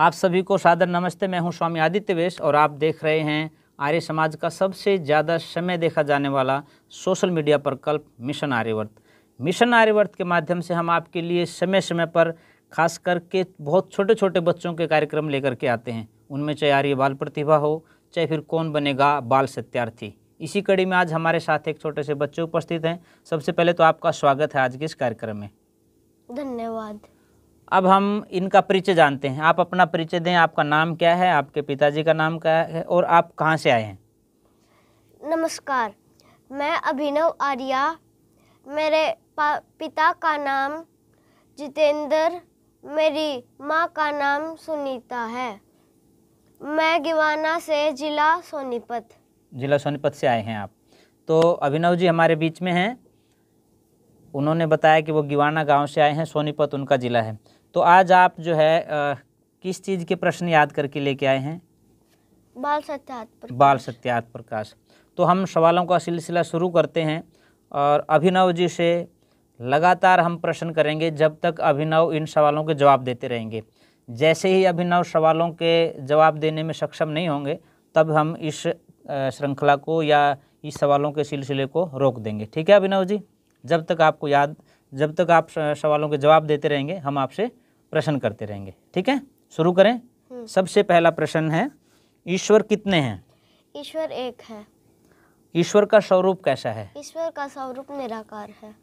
आप सभी को सादर नमस्ते। मैं हूं स्वामी आदित्य वेश और आप देख रहे हैं आर्य समाज का सबसे ज़्यादा समय देखा जाने वाला सोशल मीडिया प्रकल्प मिशन आर्यवर्त। मिशन आर्यवर्त के माध्यम से हम आपके लिए समय समय पर खास करके बहुत छोटे छोटे बच्चों के कार्यक्रम लेकर के आते हैं। उनमें चाहे आर्य बाल प्रतिभा हो, चाहे फिर कौन बनेगा बाल सत्यार्थी। इसी कड़ी में आज हमारे साथ एक छोटे से बच्चे उपस्थित हैं। सबसे पहले तो आपका स्वागत है आज के इस कार्यक्रम में। धन्यवाद। अब हम इनका परिचय जानते हैं। आप अपना परिचय दें। आपका नाम क्या है, आपके पिताजी का नाम क्या है और आप कहाँ से आए हैं? नमस्कार, मैं अभिनव आर्या। मेरे पिता का नाम जितेंद्र, मेरी माँ का नाम सुनीता है। मैं गिवाना से जिला सोनीपत से आए हैं आप। तो अभिनव जी हमारे बीच में हैं। उन्होंने बताया कि वो गिवाना गांव से आए हैं, सोनीपत उनका ज़िला है। तो आज आप जो है किस चीज़ के प्रश्न याद करके लेके आए हैं? बाल सत्यार्थ प्रकाश। तो हम सवालों का सिलसिला शुरू करते हैं और अभिनव जी से लगातार हम प्रश्न करेंगे जब तक अभिनव इन सवालों के जवाब देते रहेंगे। जैसे ही अभिनव सवालों के जवाब देने में सक्षम नहीं होंगे तब हम इस श्रृंखला को या इस सवालों के सिलसिले को रोक देंगे। ठीक है अभिनव जी? जब तक आप सवालों के जवाब देते रहेंगे हम आपसे प्रश्न करते रहेंगे। ठीक है, शुरू करें। सबसे पहला प्रश्न है, ईश्वर कितने हैं? ईश्वर एक है। ईश्वर का स्वरूप कैसा है? ईश्वर का स्वरूप निराकार है।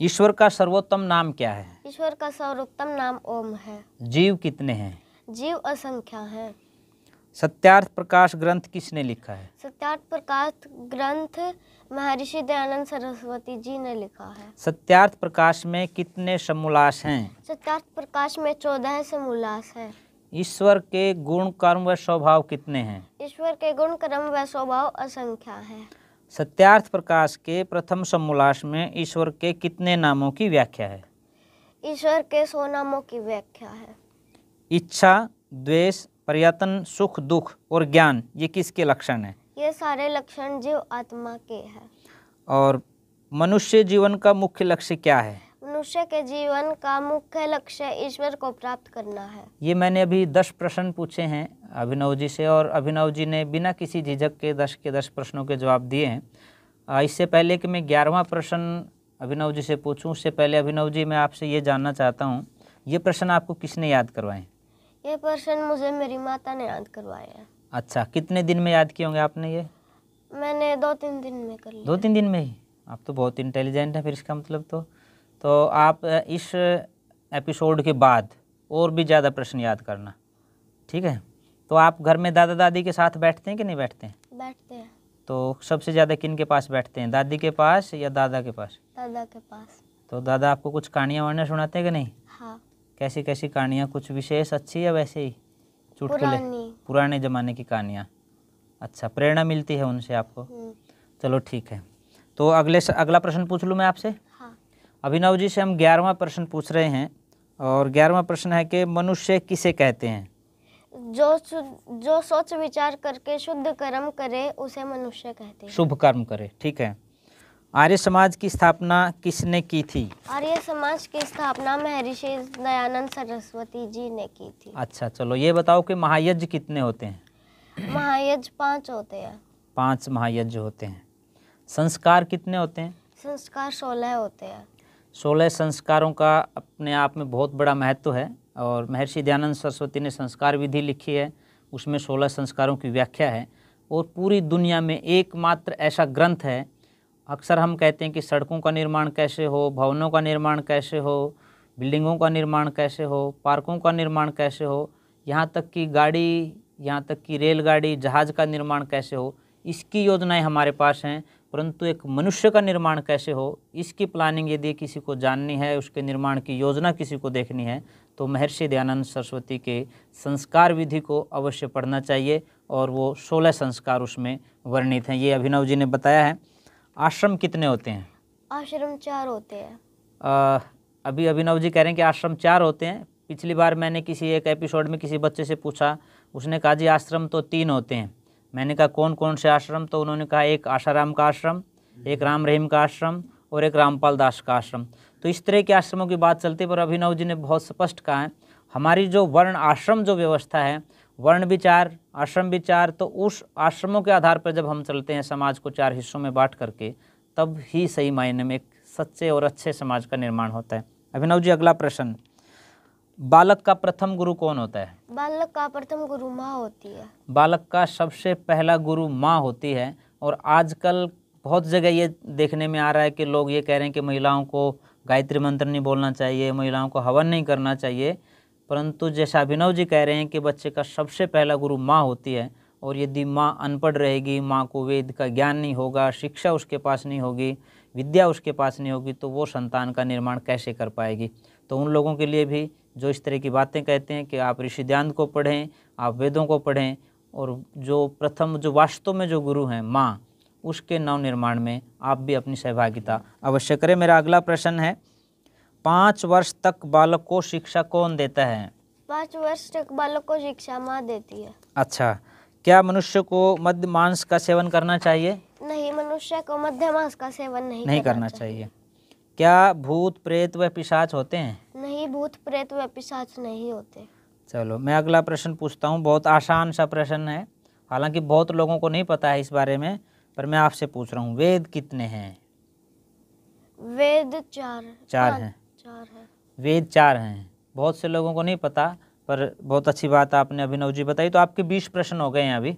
ईश्वर का सर्वोत्तम नाम क्या है? ईश्वर का सर्वोत्तम नाम ओम है। जीव कितने हैं? जीव असंख्य है। सत्यार्थ प्रकाश ग्रंथ किसने लिखा है? सत्यार्थ प्रकाश ग्रंथ महर्षि दयानंद सरस्वती जी ने लिखा है। सत्यार्थ प्रकाश में कितने समोल्लास हैं? सत्यार्थ प्रकाश में 14 समोल्लास है। ईश्वर के गुण कर्म व स्वभाव कितने हैं? ईश्वर के गुण कर्म व स्वभाव असंख्य है। सत्यार्थ प्रकाश के प्रथम समोल्लास में ईश्वर के कितने नामों की व्याख्या है? ईश्वर के 100 नामों की व्याख्या है। इच्छा, द्वेष, प्रयत्न, सुख दुख और ज्ञान ये किसके लक्षण हैं? ये सारे लक्षण जीव आत्मा के हैं। और मनुष्य जीवन का मुख्य लक्ष्य क्या है? मनुष्य के जीवन का मुख्य लक्ष्य ईश्वर को प्राप्त करना है। ये मैंने अभी 10 प्रश्न पूछे हैं अभिनव जी से और अभिनव जी ने बिना किसी झिझक के 10 प्रश्नों के जवाब दिए हैं। इससे पहले कि मैं 11वां प्रश्न अभिनव जी से पूछूं, उससे पहले अभिनव जी मैं आपसे ये जानना चाहता हूँ, ये प्रश्न आपको किसने याद करवाए? ये प्रश्न मुझे मेरी माता ने याद करवाए हैं। अच्छा, कितने दिन में याद किए होंगे आपने ये? मैंने 2-3 दिन में कर लिया। 2-3 दिन में ही? आप तो बहुत इंटेलिजेंट हैं फिर इसका मतलब तो आप इस एपिसोड के बाद और भी ज़्यादा प्रश्न याद करना, ठीक है? तो आप घर में दादा दादी के साथ बैठते हैं कि नहीं बैठते हैं? बैठते हैं। तो सबसे ज़्यादा किन के पास बैठते हैं, दादी के पास या दादा के पास? दादा के पास। तो दादा आपको कुछ कहानियाँ वानियाँ सुनाते हैं कि नहीं? हाँ। कैसी कैसी कहानियाँ? कुछ विशेष, अच्छी या वैसे ही चुटकुले? पुराने ज़माने की कहानियाँ। अच्छा, प्रेरणा मिलती है उनसे आपको? चलो ठीक है। तो अगला प्रश्न पूछ लूँ मैं आपसे? हाँ। अभिनव जी से हम 11वां प्रश्न पूछ रहे हैं और 11वां प्रश्न है कि मनुष्य किसे कहते हैं? जो सोच विचार करके शुद्ध कर्म करे उसे मनुष्य कहते हैं। शुभ कर्म करे, ठीक है। आर्य समाज की स्थापना किसने की थी? आर्य समाज की स्थापना महर्षि दयानंद सरस्वती जी ने की थी। अच्छा, चलो ये बताओ कि महायज्ञ कितने होते हैं? महायज्ञ 5 होते हैं। 5 महायज्ञ होते हैं। संस्कार कितने होते हैं? संस्कार 16 होते हैं। 16 संस्कारों का अपने आप में बहुत बड़ा महत्व है और महर्षि दयानंद सरस्वती ने संस्कार विधि लिखी है, उसमें 16 संस्कारों की व्याख्या है। और पूरी दुनिया में एकमात्र ऐसा ग्रंथ है, अक्सर हम कहते हैं कि सड़कों का निर्माण कैसे हो, भवनों का निर्माण कैसे हो, बिल्डिंगों का निर्माण कैसे हो, पार्कों का निर्माण कैसे हो, यहाँ तक कि गाड़ी, यहाँ तक कि रेलगाड़ी, जहाज़ का निर्माण कैसे हो, इसकी योजनाएं हमारे पास हैं। परंतु एक मनुष्य का निर्माण कैसे हो, इसकी प्लानिंग यदि किसी को जाननी है, उसके निर्माण की योजना किसी को देखनी है, तो महर्षि दयानंद सरस्वती के संस्कार विधि को अवश्य पढ़ना चाहिए और वो 16 संस्कार उसमें वर्णित हैं। ये अभिनव जी ने बताया है। आश्रम कितने होते हैं? आश्रम 4 होते हैं। अभी अभिनव जी कह रहे हैं कि आश्रम 4 होते हैं। पिछली बार मैंने किसी एक एपिसोड में किसी बच्चे से पूछा, उसने कहा जी आश्रम तो 3 होते हैं। मैंने कहा कौन कौन से आश्रम? तो उन्होंने कहा एक आशाराम का आश्रम, एक राम रहीम का आश्रम और एक रामपाल दास का आश्रम। तो इस तरह के आश्रमों की बात चलती है, पर अभिनव जी ने बहुत स्पष्ट कहा है हमारी जो वर्ण आश्रम जो व्यवस्था है, वर्ण विचार, आश्रम विचार, तो उस आश्रमों के आधार पर जब हम चलते हैं समाज को 4 हिस्सों में बांट करके, तब ही सही मायने में एक सच्चे और अच्छे समाज का निर्माण होता है। अभिनव जी, अगला प्रश्न, बालक का प्रथम गुरु कौन होता है? बालक का प्रथम गुरु माँ होती है। बालक का सबसे पहला गुरु माँ होती है। और आजकल बहुत जगह ये देखने में आ रहा है कि लोग ये कह रहे हैं कि महिलाओं को गायत्री मंत्र नहीं बोलना चाहिए, महिलाओं को हवन नहीं करना चाहिए, परंतु जैसा अभिनव जी कह रहे हैं कि बच्चे का सबसे पहला गुरु माँ होती है। और यदि माँ अनपढ़ रहेगी, माँ को वेद का ज्ञान नहीं होगा, शिक्षा उसके पास नहीं होगी, विद्या उसके पास नहीं होगी, तो वो संतान का निर्माण कैसे कर पाएगी। तो उन लोगों के लिए भी जो इस तरह की बातें कहते हैं कि आप ऋषि ध्यान को पढ़ें, आप वेदों को पढ़ें, और जो प्रथम जो वास्तव में जो गुरु हैं माँ, उसके नव निर्माण में आप भी अपनी सहभागिता अवश्य करें। मेरा अगला प्रश्न है, 5 वर्ष तक बालक को शिक्षा कौन देता है? 5 वर्ष तक बालक को शिक्षा माँ देती है। अच्छा, क्या मनुष्य को मद्य मांस का सेवन करना चाहिए? नहीं, मनुष्य को मध्य मांस का सेवन नहीं करना चाहिए। क्या भूत प्रेत व पिशाच होते हैं? नहीं, भूत प्रेत व पिशाच नहीं होते। चलो, मैं अगला प्रश्न पूछता हूँ। बहुत आसान सा प्रश्न है, हालांकि बहुत लोगों को नहीं पता है इस बारे में, पर मैं आपसे पूछ रहा हूँ, वेद कितने हैं? वेद 4 हैं। 4 है। वेद 4 हैं। बहुत से लोगों को नहीं पता, पर बहुत अच्छी बात आपने अभिनव जी बताई। तो आपके 20 प्रश्न हो गए हैं अभी।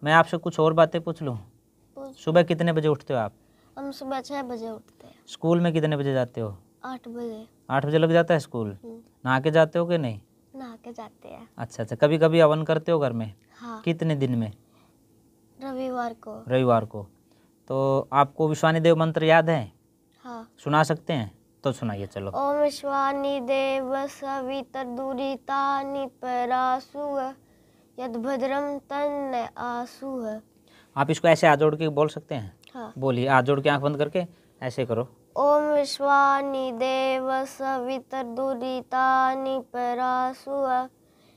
मैं आपसे कुछ और बातें पूछ लूँ? सुबह कितने बजे उठते हो आप? हम सुबह 6 बजे उठते हैं। स्कूल में कितने बजे जाते हो? 8 बजे। 8 बजे लग जाता है स्कूल? नहा के जाते हो कि नहीं? नहा के जाते हैं। अच्छा, कभी कभी हवन करते हो घर में? हाँ। कितने दिन में? रविवार को। तो आपको विश्वानी देव मंत्र याद है? हाँ। सुना सकते हैं? तो सुनाइए। चलो। ओम विश्वानि देव सवितर्दुरितानि परासुः यद भद्रम तन्न आसुः। आप इसको ऐसे हाथ जोड़ के बोल सकते हैं? हाँ। बोलिए, हाथ जोड़ के आंख बंद करके ऐसे करो। ओम विश्वानि देव सवितर्दुरितानि परासुः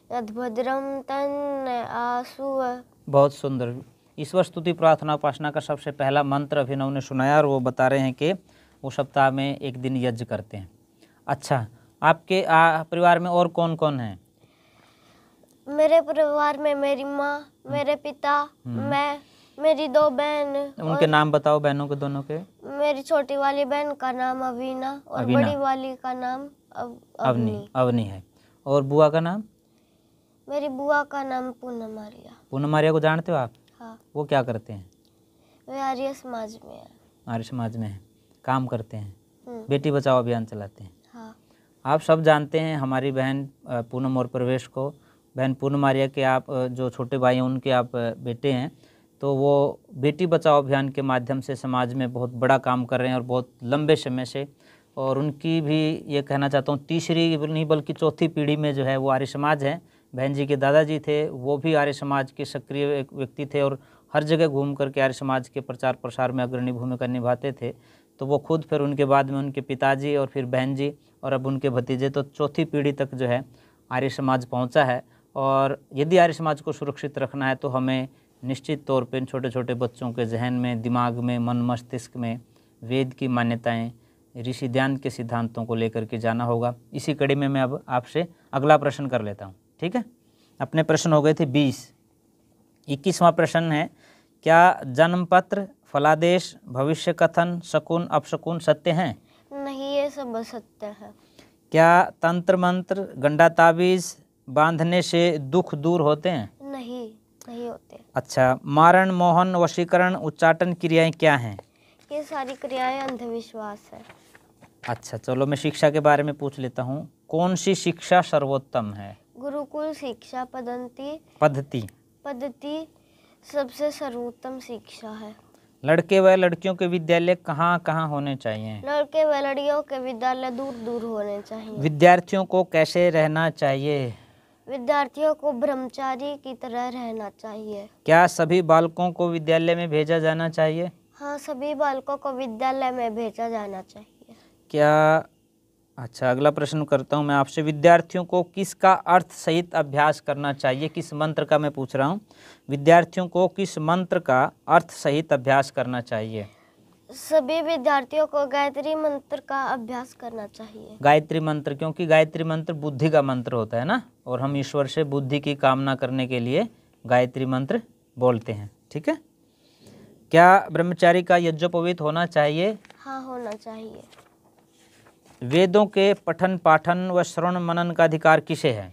यद भद्रम तन्न आसुः। बहुत सुंदर। ईश्वर स्तुति प्रार्थना उपासना का सबसे पहला मंत्र अभिनव ने सुनाया, और वो बता रहे हैं कि वो सप्ताह में एक दिन यज्ञ करते हैं। अच्छा, आपके परिवार में और कौन कौन है? मेरे परिवार में मेरी माँ, मेरे पिता, मैं, मेरी 2 बहन। उनके नाम बताओ, बहनों के दोनों के। मेरी छोटी वाली बहन का नाम अवीना और बड़ी वाली का नाम अवनी है। और बुआ का नाम? मेरी बुआ का नाम पूनम आर्या। पूनम आर्या को जानते हो आप? हाँ। वो क्या करते हैं? वे आर्य समाज में है। आर्य समाज में है, काम करते हैं, बेटी बचाओ अभियान चलाते हैं। हाँ। आप सब जानते हैं हमारी बहन पूनम और प्रवेश को। बहन पूनम आर्या के आप जो छोटे भाई हैं उनके आप बेटे हैं। तो वो बेटी बचाओ अभियान के माध्यम से समाज में बहुत बड़ा काम कर रहे हैं, और बहुत लंबे समय से। और उनकी भी ये कहना चाहता हूँ, तीसरी नहीं बल्कि चौथी पीढ़ी में जो है वो आर्य समाज है। बहन जी के दादाजी थे, वो भी आर्य समाज के सक्रिय व्यक्ति थे, और हर जगह घूम करके आर्य समाज के प्रचार प्रसार में अग्रणी भूमिका निभाते थे। तो वो खुद, फिर उनके बाद में उनके पिताजी, और फिर बहन जी, और अब उनके भतीजे, तो चौथी पीढ़ी तक जो है आर्य समाज पहुंचा है। और यदि आर्य समाज को सुरक्षित रखना है तो हमें निश्चित तौर पर इन छोटे छोटे बच्चों के जहन में, दिमाग में, मन मस्तिष्क में वेद की मान्यताएँ, ऋषि ध्यान के सिद्धांतों को लेकर के जाना होगा। इसी कड़ी में मैं अब आपसे अगला प्रश्न कर लेता हूँ, ठीक है? अपने प्रश्न हो गए थे 20। 21वां प्रश्न है, क्या जन्मपत्र, फलादेश, भविष्य कथन, शकुन अपशकुन सत्य हैं? नहीं, ये सब असत्य है। क्या तंत्र मंत्र, गंडा ताबीज बांधने से दुख दूर होते हैं? नहीं होते। अच्छा, मारण, मोहन, वशीकरण, उच्चाटन क्रियाएं क्या हैं? ये सारी क्रियाएं अंधविश्वास है। अच्छा, चलो मैं शिक्षा के बारे में पूछ लेता हूँ। कौन सी शिक्षा सर्वोत्तम है? गुरुकुल शिक्षा पद्धति सबसे सर्वोत्तम शिक्षा है। लड़के व लड़कियों के विद्यालय कहाँ कहाँ होने चाहिए? लड़के व लड़कियों के विद्यालय दूर दूर होने चाहिए। विद्यार्थियों को कैसे रहना चाहिए? विद्यार्थियों को ब्रह्मचारी की तरह रहना चाहिए। क्या सभी बालकों को विद्यालय में भेजा जाना चाहिए? हाँ, सभी बालकों को विद्यालय में भेजा जाना चाहिए। क्या? अच्छा, अगला प्रश्न करता हूँ मैं आपसे। विद्यार्थियों को किसका अर्थ सहित अभ्यास करना चाहिए? किस मंत्र का मैं पूछ रहा हूँ। विद्यार्थियों को किस मंत्र का अर्थ सहित अभ्यास करना चाहिए? सभी विद्यार्थियों को गायत्री मंत्र का अभ्यास करना चाहिए। गायत्री मंत्र, क्योंकि गायत्री मंत्र बुद्धि का मंत्र होता है ना, और हम ईश्वर से बुद्धि की कामना करने के लिए गायत्री मंत्र बोलते हैं। ठीक है। क्या ब्रह्मचारी का यज्ञोपवीत होना चाहिए? हाँ, होना चाहिए। वेदों के पठन पाठन व श्रवण मनन का अधिकार किसे है?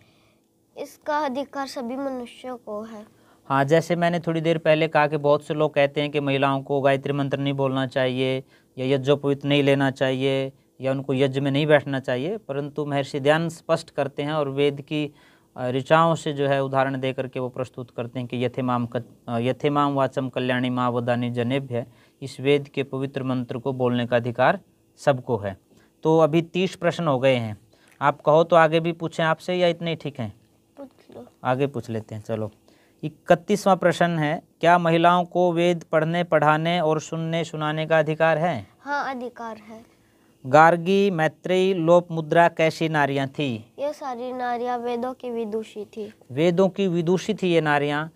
इसका अधिकार सभी मनुष्यों को है। हाँ, जैसे मैंने थोड़ी देर पहले कहा कि बहुत से लोग कहते हैं कि महिलाओं को गायत्री मंत्र नहीं बोलना चाहिए, या यज्ञोपवीत नहीं लेना चाहिए, या उनको यज्ञ में नहीं बैठना चाहिए, परंतु महर्षि दयानंद स्पष्ट करते हैं और वेद की ऋचाओं से जो है उदाहरण दे करके वो प्रस्तुत करते हैं कि यथेमाम वाचम कल्याणी माँ वदानी जनेभ्य, इस वेद के पवित्र मंत्र को बोलने का अधिकार सबको है। तो अभी 30 प्रश्न हो गए हैं। आप कहो तो आगे भी पूछें आपसे, या इतने ही ठीक हैं? पूछ लो। आगे पूछ लेते हैं। चलो, 31वां प्रश्न है, क्या महिलाओं को वेद पढ़ने पढ़ाने और सुनने सुनाने का अधिकार है? हाँ, अधिकार है। गार्गी, मैत्रेयी, लोपमुद्रा कैसी नारियां थी? ये सारी नारियां वेदों की विदुषी थी। वेदों की विदुषी थी ये नारियां।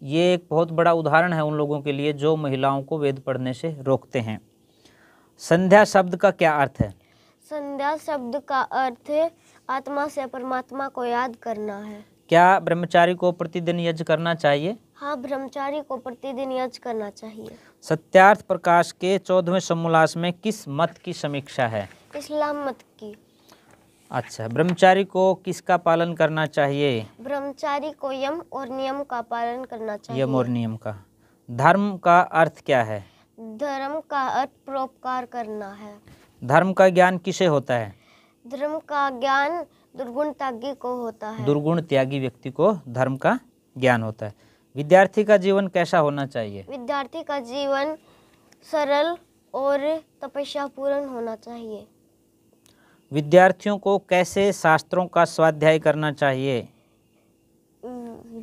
ये एक बहुत बड़ा उदाहरण है उन लोगों के लिए जो महिलाओं को वेद पढ़ने से रोकते हैं। संध्या शब्द का क्या अर्थ है? संध्या शब्द का अर्थ आत्मा से परमात्मा को याद करना है। क्या ब्रह्मचारी को प्रतिदिन यज्ञ करना चाहिए? हाँ, ब्रह्मचारी को प्रतिदिन यज्ञ करना चाहिए। सत्यार्थ प्रकाश के 14वें समोल्लास में किस मत की समीक्षा है? इस्लाम मत की। अच्छा, ब्रह्मचारी को किसका पालन करना चाहिए? ब्रह्मचारी को यम और नियम का पालन करना चाहिए। यम और नियम का। धर्म का अर्थ क्या है? धर्म का अर्थ परोपकार करना है। धर्म का ज्ञान किसे होता है? धर्म का ज्ञान दुर्गुण त्यागी को होता है। दुर्गुण त्यागी व्यक्ति को धर्म का ज्ञान होता है। विद्यार्थी का जीवन कैसा होना चाहिए? विद्यार्थी का जीवन सरल और तपस्या पूर्ण होना चाहिए। विद्यार्थियों को कैसे शास्त्रों का स्वाध्याय करना चाहिए?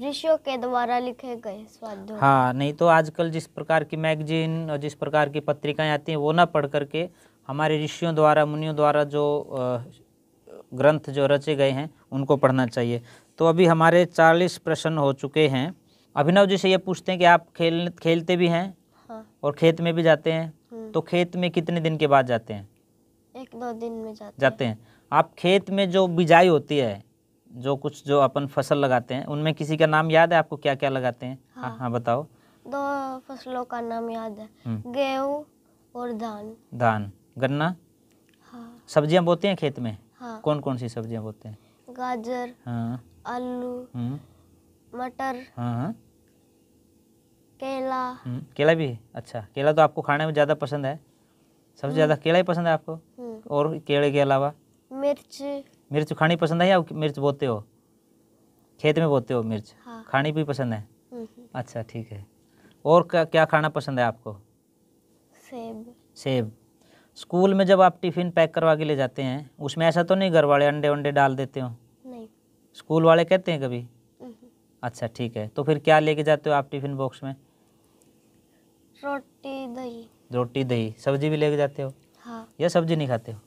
ऋषियों के द्वारा लिखे गए स्वाध्याय। हाँ, नहीं तो आजकल जिस प्रकार की मैगजीन और जिस प्रकार की पत्रिकाएं आती हैं वो ना पढ़ करके हमारे ऋषियों द्वारा मुनियों द्वारा जो ग्रंथ जो रचे गए हैं उनको पढ़ना चाहिए। तो अभी हमारे 40 प्रश्न हो चुके हैं। अभिनव जी से ये पूछते हैं कि आप खेलते भी हैं? हाँ। और खेत में भी जाते हैं? तो खेत में कितने दिन के बाद जाते हैं? 1-2 दिन में जाते हैं। आप खेत में जो बिजाई होती है, जो कुछ जो अपन फसल लगाते हैं, उनमें किसी का नाम याद है आपको? क्या क्या लगाते हैं? हाँ, बताओ। 2 फसलों का नाम याद है, गेहूँ और धान। धान, गन्ना। हाँ। सब्जियां बोते हैं खेत में? हाँ। कौन कौन सी सब्जियां बोते हैं? गाजर, हाँ, आलू, मटर, हाँ, केला। केला भी? अच्छा, केला तो आपको खाने में ज़्यादा पसंद है? सबसे ज़्यादा केला ही पसंद है आपको? और केले के अलावा? मिर्च खानी पसंद है, या मिर्च बोते हो? खेत में बोते हो मिर्च? हाँ। खानी भी पसंद है? अच्छा, ठीक है। और क्या खाना पसंद है आपको? सेब। स्कूल में जब आप टिफ़िन पैक करवा के ले जाते हैं, उसमें ऐसा तो नहीं घर वाले अंडे वंडे डाल देते हो? नहीं। स्कूल वाले कहते हैं कभी? अच्छा, ठीक है। तो फिर क्या लेके जाते हो आप टिफ़िन बॉक्स में? रोटी दही। सब्जी भी लेके जाते हो? हाँ। या सब्जी नहीं खाते हो?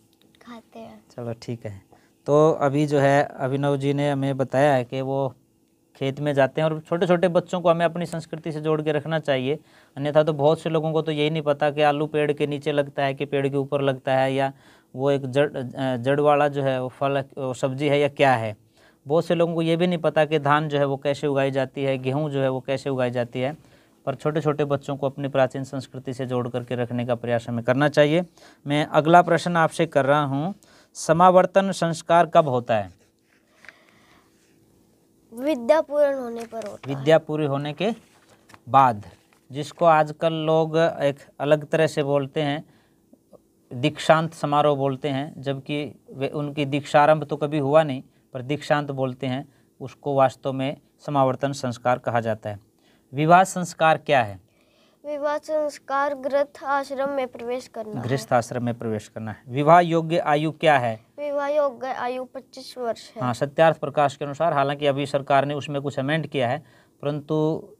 खाते हैं। चलो, ठीक है। तो अभी जो है अभिनव जी ने हमें बताया है कि वो खेत में जाते हैं, और छोटे छोटे बच्चों को हमें अपनी संस्कृति से जोड़ के रखना चाहिए। अन्यथा तो बहुत से लोगों को तो यही नहीं पता कि आलू पेड़ के नीचे लगता है कि पेड़ के ऊपर लगता है, या वो एक जड़ वाला जो है वो फल वो सब्जी है या क्या है। बहुत से लोगों को ये भी नहीं पता कि धान जो है वो कैसे उगाई जाती है, गेहूँ जो है वो कैसे उगाई जाती है। पर छोटे छोटे बच्चों को अपनी प्राचीन संस्कृति से जोड़ करके रखने का प्रयास हमें करना चाहिए। मैं अगला प्रश्न आपसे कर रहा हूँ, समावर्तन संस्कार कब होता है? विद्या पूर्ण होने पर होता है। विद्या पूरी होने के बाद, जिसको आजकल लोग एक अलग तरह से बोलते हैं, दीक्षांत समारोह बोलते हैं, जबकि उनकी दीक्षारंभ तो कभी हुआ नहीं, पर दीक्षांत बोलते हैं। उसको वास्तव में समावर्तन संस्कार कहा जाता है। विवाह संस्कार क्या है? विवाह संस्कार गृहस्थ आश्रम में प्रवेश करना। गृहस्थ आश्रम में प्रवेश करना है। विवाह योग्य आयु क्या है? विवाह योग्य आयु 25 वर्ष है। हाँ, सत्यार्थ प्रकाश के अनुसार। हालांकि अभी सरकार ने उसमें कुछ अमेंड किया है, परंतु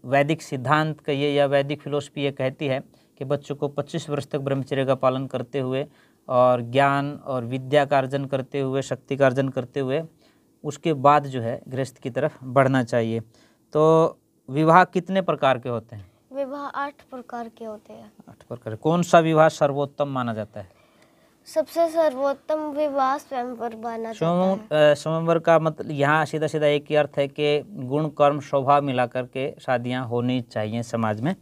वैदिक सिद्धांत कहिए या वैदिक फिलोसफी ये कहती है कि बच्चों को 25 वर्ष तक ब्रह्मचर्य का पालन करते हुए और ज्ञान और विद्या का अर्जन करते हुए, शक्ति का अर्जन करते हुए, उसके बाद जो है गृहस्थ की तरफ बढ़ना चाहिए। तो विवाह कितने प्रकार के होते हैं? विवाह 8 प्रकार के होते हैं। 8 प्रकार। कौन सा विवाह सर्वोत्तम माना जाता है? सबसे सर्वोत्तम विवाह स्वयंवर माना जाता है। स्वयंवर का मतलब यहाँ सीधा सीधा एक ही अर्थ है कि गुण कर्म स्वभाव मिलाकर के शादियाँ होनी चाहिए समाज में।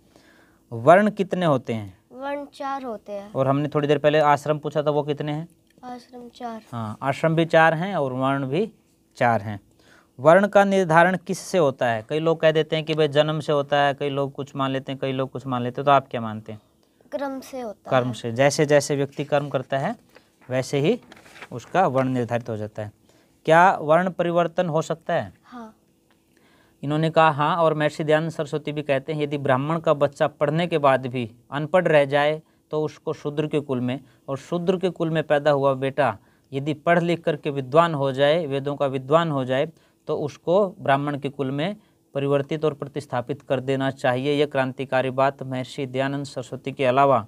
वर्ण कितने होते हैं? वर्ण 4 होते हैं। और हमने थोड़ी देर पहले आश्रम पूछा था, वो कितने हैं? आश्रम 4। हाँ, आश्रम भी 4 हैं और वर्ण भी 4 हैं। वर्ण का निर्धारण किससे होता है? कई लोग कह देते हैं कि भाई जन्म से होता है, कई लोग कुछ मान लेते हैं, कई लोग कुछ मान लेते हैं, तो आप क्या मानते हैं? कर्म से होता कर्म है। से। जैसे जैसे व्यक्ति कर्म करता है वैसे ही उसका वर्ण निर्धारित हो जाता है। क्या वर्ण परिवर्तन हो सकता है? हाँ। इन्होंने कहा हाँ, और महर्षि दयानंद सरस्वती भी कहते हैं यदि ब्राह्मण का बच्चा पढ़ने के बाद भी अनपढ़ रह जाए तो उसको शूद्र के कुल में, और शूद्र के कुल में पैदा हुआ बेटा यदि पढ़ लिख करके विद्वान हो जाए, वेदों का विद्वान हो जाए, तो उसको ब्राह्मण के कुल में परिवर्तित और प्रतिस्थापित कर देना चाहिए। यह क्रांतिकारी बात महर्षि दयानंद सरस्वती के अलावा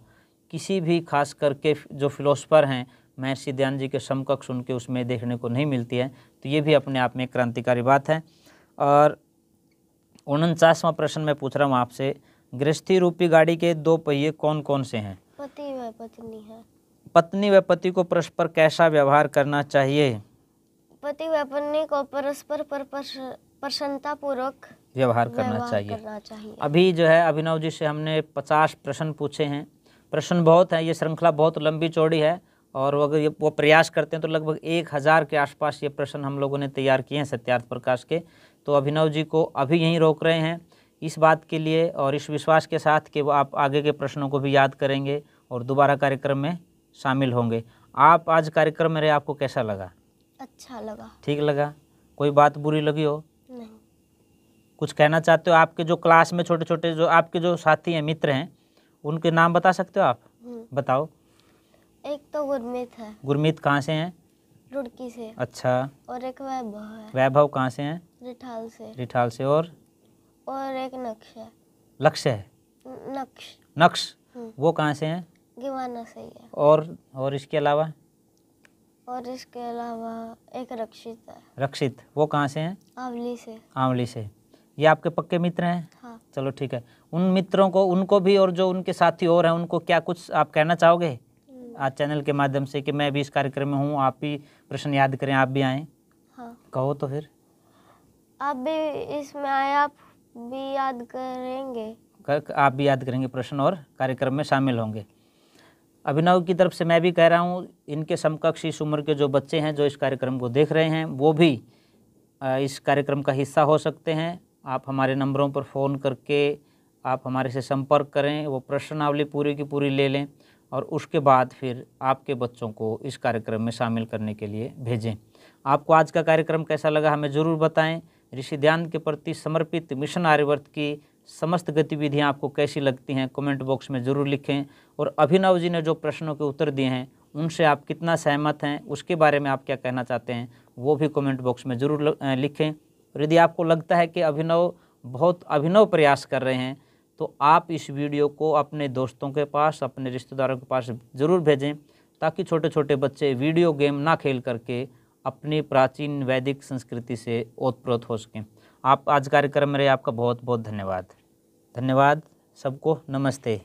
किसी भी खास करके जो फिलोसफर हैं महर्षि दयानंद जी के समकक्ष उनके उसमें देखने को नहीं मिलती है। तो ये भी अपने आप में एक क्रांतिकारी बात है। और 49वां प्रश्न मैं पूछ रहा हूँ आपसे, गृहस्थी रूपी गाड़ी के 2 पहिए कौन कौन से हैं? पति व पत्नी है। पत्नी व पति को परस्पर कैसा व्यवहार करना चाहिए? पति व पत्नी को परस्पर प्रसन्नता पूर्वक व्यवहार करना चाहिए। अभी जो है अभिनव जी से हमने 50 प्रश्न पूछे हैं। प्रश्न बहुत हैं, ये श्रृंखला बहुत लंबी चौड़ी है, और अगर वो प्रयास करते हैं तो लगभग 1000 के आसपास ये प्रश्न हम लोगों ने तैयार किए हैं सत्यार्थ प्रकाश के। तो अभिनव जी को अभी यहीं रोक रहे हैं इस बात के लिए और इस विश्वास के साथ कि वो आप आगे के प्रश्नों को भी याद करेंगे और दोबारा कार्यक्रम में शामिल होंगे। आप आज कार्यक्रम में रहे, आपको कैसा लगा? अच्छा लगा। ठीक लगा? कोई बात बुरी लगी हो? नहीं। कुछ कहना चाहते हो? आपके जो क्लास में छोटे छोटे जो आपके जो साथी हैं, मित्र हैं, उनके नाम बता सकते हो आप? बताओ। एक तो गुरमीत है। गुरमीत कहाँ से हैं? रुड़की से। अच्छा। और एक वैभव है। वैभव कहाँ से हैं? रिठाल से। रिठाल से। और एक नक्श है। लक्ष्य है? नक्श वो कहाँ से हैं? गिवाना से ही है। और इसके अलावा? और इसके अलावा एक रक्षित है। रक्षित वो कहाँ से हैं? आंवली से। आंवली से। ये आपके पक्के मित्र हैं? हाँ। चलो ठीक है। उन मित्रों को, उनको भी, और जो उनके साथी और हैं उनको क्या कुछ आप कहना चाहोगे आज चैनल के माध्यम से कि मैं भी इस कार्यक्रम में हूँ, आप भी प्रश्न याद करें, आप भी आएँ? हाँ। कहो तो फिर। आप भी इसमें आए, आप भी याद करेंगे। आप भी याद करेंगे प्रश्न और कार्यक्रम में शामिल होंगे। अभिनव की तरफ से मैं भी कह रहा हूँ, इनके समकक्ष इस उम्र के जो बच्चे हैं जो इस कार्यक्रम को देख रहे हैं वो भी इस कार्यक्रम का हिस्सा हो सकते हैं। आप हमारे नंबरों पर फ़ोन करके आप हमारे से संपर्क करें, वो प्रश्नावली पूरी की पूरी ले लें और उसके बाद फिर आपके बच्चों को इस कार्यक्रम में शामिल करने के लिए भेजें। आपको आज का कार्यक्रम कैसा लगा हमें ज़रूर बताएं। ऋषि ध्यान के प्रति समर्पित मिशन आर्यवर्त की समस्त गतिविधियां आपको कैसी लगती हैं कमेंट बॉक्स में ज़रूर लिखें। और अभिनव जी ने जो प्रश्नों के उत्तर दिए हैं उनसे आप कितना सहमत हैं, उसके बारे में आप क्या कहना चाहते हैं, वो भी कमेंट बॉक्स में ज़रूर लिखें। और यदि आपको लगता है कि अभिनव बहुत अभिनव प्रयास कर रहे हैं तो आप इस वीडियो को अपने दोस्तों के पास, अपने रिश्तेदारों के पास ज़रूर भेजें, ताकि छोटे छोटे बच्चे वीडियो गेम ना खेल करके अपनी प्राचीन वैदिक संस्कृति से ओतप्रोत हो सकें। आप आज कार्यक्रम में रहे, आपका बहुत बहुत धन्यवाद। धन्यवाद सबको। नमस्ते।